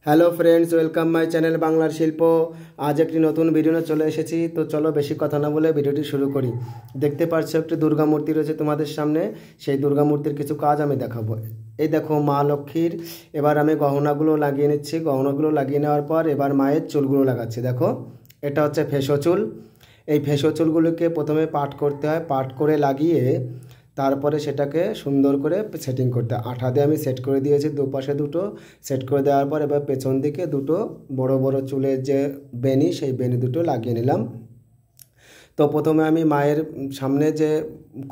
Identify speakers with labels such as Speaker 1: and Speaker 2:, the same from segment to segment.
Speaker 1: Hello friends, welcome my channel বাংলার শিল্প। আজ একটি নতুন ভিডিও নিয়ে চলে এসেছি। তো চলো বেশি কথা না বলে ভিডিওটি শুরু করি। দেখতে পাচ্ছ একটি দুর্গা মূর্তি রয়েছে তোমাদের সামনে। সেই দুর্গা মূর্তির কিছু কাজ আমি দেখাবো। এই দেখো মা লক্ষ্মীর। এবার আমি গহনাগুলো লাগিয়ে নিচ্ছি। গহনাগুলো লাগিয়ে নেওয়ার পর এবার মায়ের চুলগুলো লাগাচ্ছি। দেখো এটা হচ্ছে ফেসো চুল। এই ফেসো চুলগুলোকে প্রথমে পাট করতে হয়। পাট করে লাগিয়ে তারপরে সেটাকে সুন্দর করে সেটিং করতে হয়। আঠা দিয়ে আমি সেট করে দিয়েছি দুপাশে দুটো। সেট করে দেওয়ার পর এবার পেছন দিকে দুটো বড় বড় চুলের যে বেনি, সেই বেনি দুটো লাগিয়ে নিলাম। তো প্রথমে আমি মায়ের সামনে যে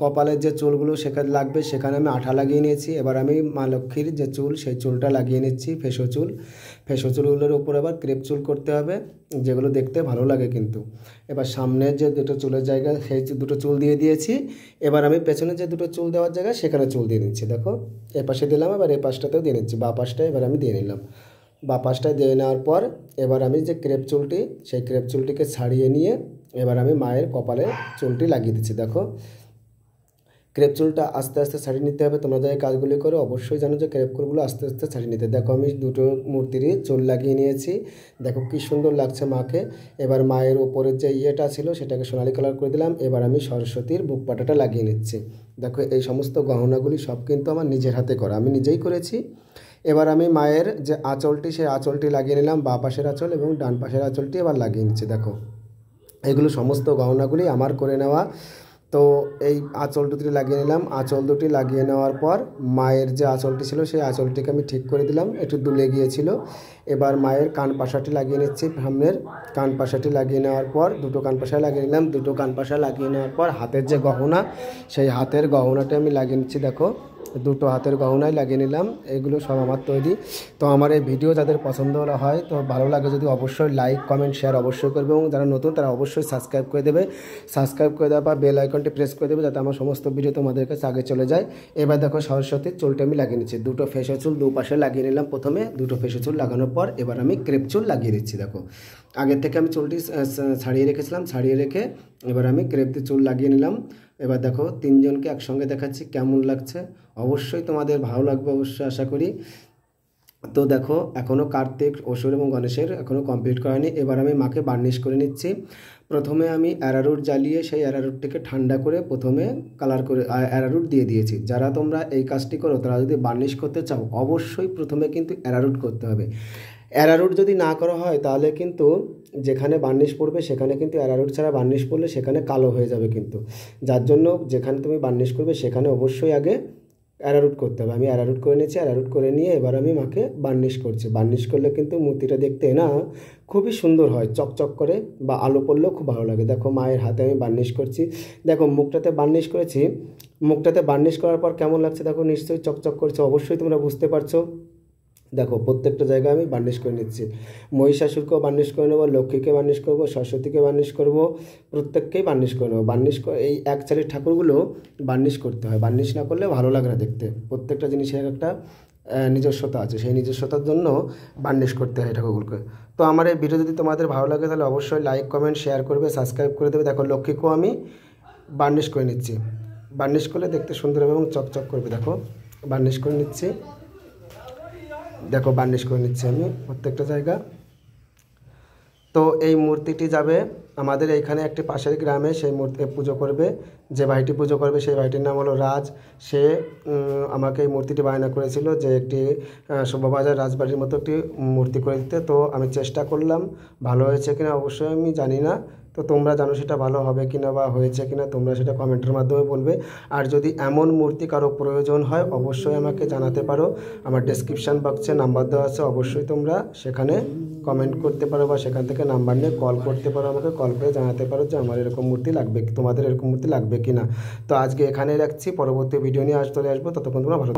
Speaker 1: কপালের যে চুলগুলো সেখানে লাগবে সেখানে আমি আঠা লাগিয়ে নিয়েছি। এবার আমি মা লক্ষ্মীর যে চুল সেই চুলটা লাগিয়ে নিচ্ছি, ফেসো চুল। ফেসো চুলগুলোর উপর এবার ক্রেপ চুল করতে হবে, যেগুলো দেখতে ভালো লাগে কিন্তু। এবার সামনে যে দুটো চুলের জায়গা সেই দুটো চুল দিয়ে দিয়েছি। এবার আমি পেছনে যে দুটো চুল দেওয়ার জায়গায় সেখানে চুল দিয়ে নিচ্ছি। দেখো এ পাশে দিলাম, এবার এই পাশটাতেও দিয়ে নিচ্ছি। বাঁ পাশটা এবার আমি দিয়ে নিলাম। বাঁ পাশটায় দিয়ে নেওয়ার পর এবার আমি যে ক্রেপ চুলটি, সেই ক্রেপ চুলটিকে ছাড়িয়ে নিয়ে এবার আমি মায়ের কপালে চুলটি লাগিয়ে দিচ্ছি। দেখো ক্রেপ চুলটা আস্তে আস্তে ছাড়িয়ে নিতে হবে। তোমরা যারা কাজগুলি করো অবশ্যই জানো যে ক্রেপ চুলগুলো আস্তে আস্তে ছাড়িয়ে নিতে। দেখো আমি দুটো মূর্তিরই চুল লাগিয়ে নিয়েছি। দেখো কী সুন্দর লাগছে মাকে। এবার মায়ের ওপরের যে ইয়েটা ছিল সেটাকে সোনালি কালার করে দিলাম। এবার আমি সরস্বতীর বুক পাটাটা লাগিয়ে নিচ্ছি। দেখো এই সমস্ত গহনাগুলি সব কিন্তু আমার নিজের হাতে করা, আমি নিজেই করেছি। এবার আমি মায়ের যে আঁচলটি, সেই আঁচলটি লাগিয়ে নিলাম। বাঁ পাশের আঁচল এবং ডান পাশের আঁচলটি এবার লাগিয়ে নিচ্ছি। দেখো এগুলো সমস্ত গহনাগুলি আমার করে নেওয়া। তো এই আঁচল দুটি লাগিয়ে নিলাম। আঁচল দুটি লাগিয়ে নেওয়ার পর মায়ের যে আঁচলটি ছিল সেই আঁচলটিকে আমি ঠিক করে দিলাম, একটু দুলে গিয়েছিল। এবার মায়ের কান পাশাটি লাগিয়ে নিচ্ছি। সামনের কান পাশাটি লাগিয়ে নেওয়ার পর দুটো কান পাশা লাগিয়ে নিলাম। দুটো কান পাশা লাগিয়ে নেওয়ার পর হাতের যে গহনা, সেই হাতের গহনাটি আমি লাগিয়ে নিচ্ছি। দেখো দুটো হাতের গহনাই লাগিয়ে নিলাম। এগুলো সব আমার তৈরি। তো আমার এই ভিডিও যাদের পছন্দ হয়, তো ভালো লাগে যদি অবশ্যই লাইক কমেন্ট শেয়ার অবশ্যই করবে, এবং যারা নতুন তারা অবশ্যই সাবস্ক্রাইব করে দেবে। সাবস্ক্রাইব করে দেওয়ার পর বেল আইকনটি প্রেস করে দেবে, যাতে আমার সমস্ত ভিডিও তোমাদের কাছে আগে চলে যায়। এবার দেখো সরস্বতীর চুলটা আমি লাগিয়ে নিচ্ছি। দুটো ফেসো চুল দুপাশে লাগিয়ে নিলাম প্রথমে। দুটো ফেসো চুল লাগানোর পর এবার আমি ক্রেপ চুল লাগিয়ে দিচ্ছি। দেখো আগের থেকে আমি চুলটি ছাড়িয়ে রেখেছিলাম, ছাড়িয়ে রেখে এবার আমি ক্রেপ দিয়ে চুল লাগিয়ে নিলাম। এবার দেখো তিনজনকে একসঙ্গে দেখাচ্ছি, কেমন লাগছে অবশ্যই তোমাদের ভালো লাগবে অবশ্যই আশা করি। তো দেখো এখনও কার্তিক, অসুর এবং গণেশের এখনও কমপ্লিট করেনি। এবার আমি মাকে বার্নিশ করে নিচ্ছি। প্রথমে আমি অ্যারারুট জ্বালিয়ে সেই অ্যারারুটটিকে ঠান্ডা করে প্রথমে কালার করে অ্যারারুট দিয়ে দিয়েছি। যারা তোমরা এই কাজটি করো তারা যদি বার্নিশ করতে চাও অবশ্যই প্রথমে কিন্তু অ্যারারুট করতে হবে। অ্যারারুট যদি না করা হয় তাহলে কিন্তু যেখানে বার্নিশ পড়বে সেখানে কিন্তু অ্যারারুট ছাড়া বার্নিশ পড়লে সেখানে কালো হয়ে যাবে কিন্তু। যার জন্য যেখানে তুমি বার্নিশ করবে সেখানে অবশ্যই আগে অ্যারারুট করতে হবে। আমি অ্যারারুট করে নিয়েছি। অ্যারারুট করে নিয়ে এবার আমি মাকে বার্নিশ করছি। বার্নিশ করলে কিন্তু মূর্তিটা দেখতে না খুবই সুন্দর হয়, চকচক করে, বা আলো পড়লেও খুব ভালো লাগে। দেখো মায়ের হাতে আমি বার্নিশ করছি। দেখো মুখটাতে বার্নিশ করেছি। মুখটাতে বার্নিশ করার পর কেমন লাগছে দেখো, নিশ্চয়ই চকচক করছে, অবশ্যই তোমরা বুঝতে পারছো। দেখো প্রত্যেকটা জায়গায় আমি বার্নিশ করে নিচ্ছি। মহিষাসুরকেও বার্নিশ করে নেবো, লক্ষ্মীকে বার্নিশ করবো, সরস্বতীকে বার্নিশ করবো, প্রত্যেককেই বার্নিশ করে নেবো। বার্নিশ এই এক চালের ঠাকুরগুলো বার্নিশ করতে হয়, বার্নিশ না করলে ভালো লাগে না দেখতে। প্রত্যেকটা জিনিসের একটা নিজস্বতা আছে, সেই নিজস্বতার জন্য বার্নিশ করতে হয় ঠাকুরগুলোকে। তো আমার এই ভিডিও যদি তোমাদের ভালো লাগে তাহলে অবশ্যই লাইক কমেন্ট শেয়ার করবে, সাবস্ক্রাইব করে দেবে। দেখো লক্ষ্মীকেও আমি বার্নিশ করে নিচ্ছি। বার্নিশ করলে দেখতে সুন্দর হবে এবং চকচক করবে। দেখো বার্নিশ করে নিচ্ছি। দেখো বার্নিশ করে নিচ্ছি আমি প্রত্যেকটা জায়গা। তো এই মূর্তিটি যাবে আমাদের এইখানে একটি পাশের গ্রামে, সেই মূর্তি পুজো করবে। যে ভাইটি পুজো করবে সেই ভাইটির নাম হলো রাজ। সে আমাকে এই মূর্তিটি বায়না করেছিল যে একটি শোভাবাজার রাজবাড়ির মতো একটি মূর্তি করে দিতে। তো আমি চেষ্টা করলাম, ভালো হয়েছে কিনা অবশ্যই আমি জানি না। তো তোমরা জানো সেটা ভালো হবে কিনা বা হয়েছে কিনা, তোমরা সেটা কমেন্টের মাধ্যমে বলবে। আর যদি এমন মূর্তি কারো প্রয়োজন হয় অবশ্যই আমাকে জানাতে পারো। আমার ডেসক্রিপশান বক্সে নাম্বার দেওয়া আছে, অবশ্যই তোমরা সেখানে কমেন্ট করতে পারো বা সেখান থেকে নাম্বার নিয়ে কল করতে পারো। আমাকে কল করে জানাতে পারো যে আমার এরকম মূর্তি লাগবে, তোমাদের এরকম মূর্তি লাগবে কিনা। তো আজকে এখানেই রাখছি, পরবর্তী ভিডিও নিয়ে চলে আসবো। ততক্ষণ তোমরা ভালো